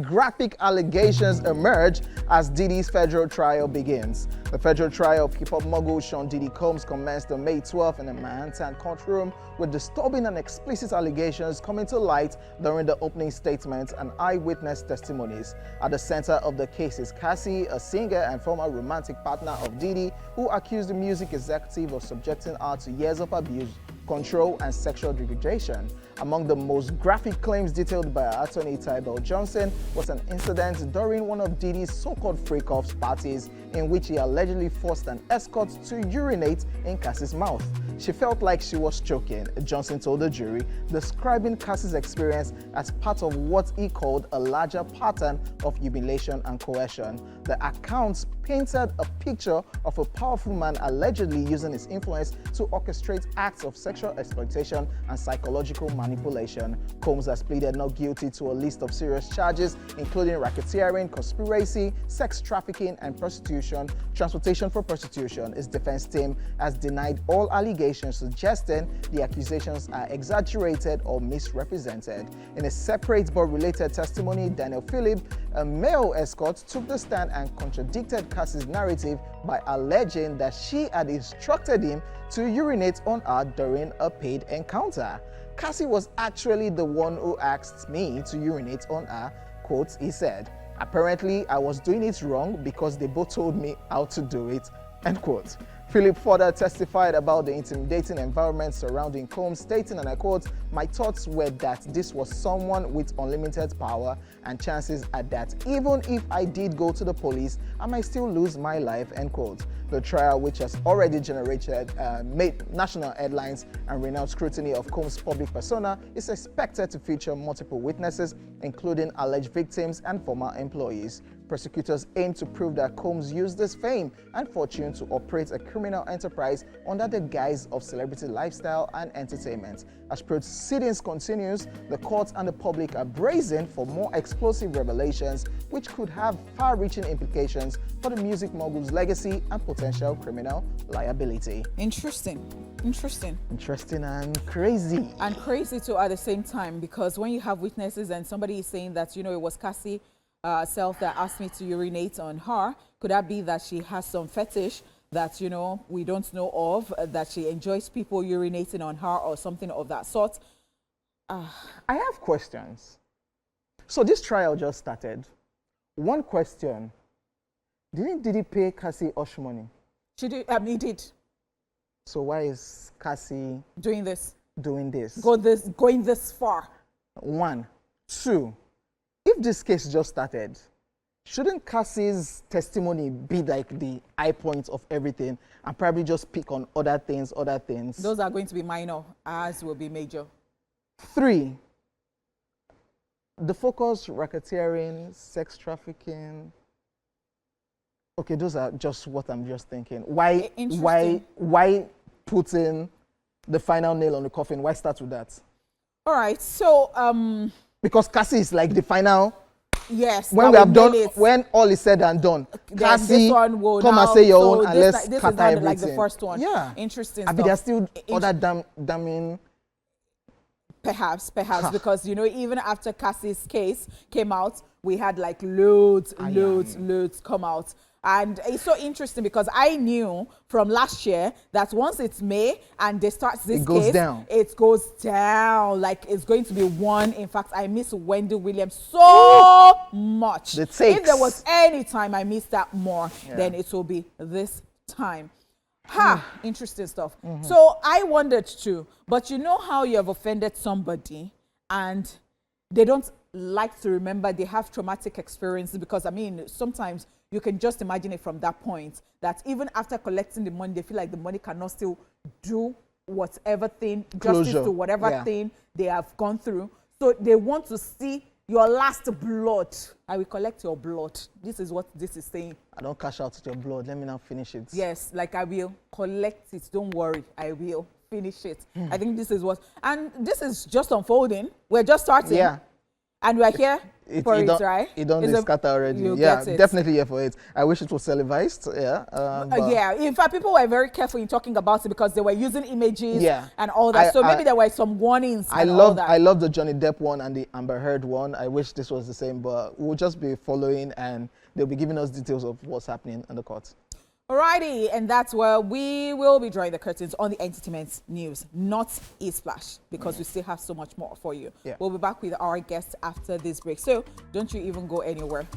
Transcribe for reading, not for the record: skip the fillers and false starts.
graphic allegations emerge as Diddy's federal trial begins. The federal trial of hip-hop mogul Sean Diddy Combs commenced on May 12 in a Manhattan courtroom, with disturbing and explicit allegations coming to light during the opening statements and eyewitness testimonies. At the center of the case is Cassie, a singer and former romantic partner of Diddy, who accused the music executive of subjecting her to years of abuse, control, and sexual degradation. Among the most graphic claims detailed by our attorney Tybell Johnson was an incident during one of Diddy's so-called freak-offs parties in which he allegedly forced an escort to urinate in Cassie's mouth. She felt like she was choking, Johnson told the jury, describing Cassie's experience as part of what he called a larger pattern of humiliation and coercion. The accounts painted a picture of a powerful man allegedly using his influence to orchestrate acts of sexual exploitation and psychological manipulation. Combs has pleaded not guilty to a list of serious charges, including racketeering, conspiracy, sex trafficking, and prostitution. Transportation for prostitution. His defense team has denied all allegations, suggesting the accusations are exaggerated or misrepresented. In a separate but related testimony, Daniel Phillip, a male escort, took the stand and contradicted Cassie's narrative by alleging that she had instructed him to urinate on her during a paid encounter. Cassie was actually the one who asked me to urinate on her, quote, he said. Apparently, I was doing it wrong because they both told me how to do it, end quote. Philip further testified about the intimidating environment surrounding Combs, stating, and I quote, "My thoughts were that this was someone with unlimited power, and chances are that even if I did go to the police, I might still lose my life," end quote. The trial, which has already generated made national headlines and renewed scrutiny of Combs' public persona, is expected to feature multiple witnesses, including alleged victims and former employees. Prosecutors aim to prove that Combs used his fame and fortune to operate a criminal enterprise under the guise of celebrity lifestyle and entertainment. As proceedings continues, the court and the public are bracing for more explosive revelations, which could have far-reaching implications for the music mogul's legacy and potential criminal liability. Interesting And crazy. And crazy too at the same time, because when you have witnesses and somebody is saying that, it was Cassie herself that asked me to urinate on her, could that be that she has some fetish that, we don't know of, that she enjoys people urinating on her or something of that sort? I have questions. So this trial just started. One question, did he pay Cassie hush money? He did. So why is Cassie doing this? Going this far? One. Two, if this case just started, shouldn't Cassie's testimony be like the high point of everything and probably just pick on other things? Those are going to be minor, ours will be major. Three, the focus, racketeering, sex trafficking. Okay, those are just what I'm just thinking. Why put in the final nail on the coffin? Why start with that? All right, so because Cassie is like the final. Yes. When we have done, when all is said and done, Cassie, come and say your own, and let's scatter everything. Like the first one. Yeah. Interesting I mean, there's still other damning. Perhaps, because even after Cassie's case came out, we had like loads come out. And it's so interesting because I knew from last year that once it's May and they start this case, it goes down. Like it's going to be one. In fact, I miss Wendy Williams so much. If there was any time I missed that more, then it will be this time. Interesting stuff. So I wondered too, but you know how you have offended somebody and they don't like to remember, they have traumatic experiences, because sometimes you can just imagine it from that point, that even after collecting the money, they feel like the money cannot still do whatever thing, justice to whatever thing they have gone through. So they want to see your last blood. I will collect your blood. This is what this is saying. I don't cash out your blood. Let me now finish it. Yes, like I will collect it. Don't worry. I will finish it. I think this is what, and this is just unfolding. We're just starting. Yeah. And we're here for it, don't, right? It don't It's scatter already. you Yeah, get it. definitely here for it. I wish it was televised. Yeah. Yeah, in fact, people were very careful in talking about it because they were using images and all that. So maybe there were some warnings and all that. I love the Johnny Depp one and the Amber Heard one. I wish this was the same, but we'll just be following and they'll be giving us details of what's happening in the court. Alrighty, and that's where we will be drawing the curtains on the entertainment news, not eSplash, because we still have so much more for you. Yeah. We'll be back with our guests after this break. So don't you even go anywhere.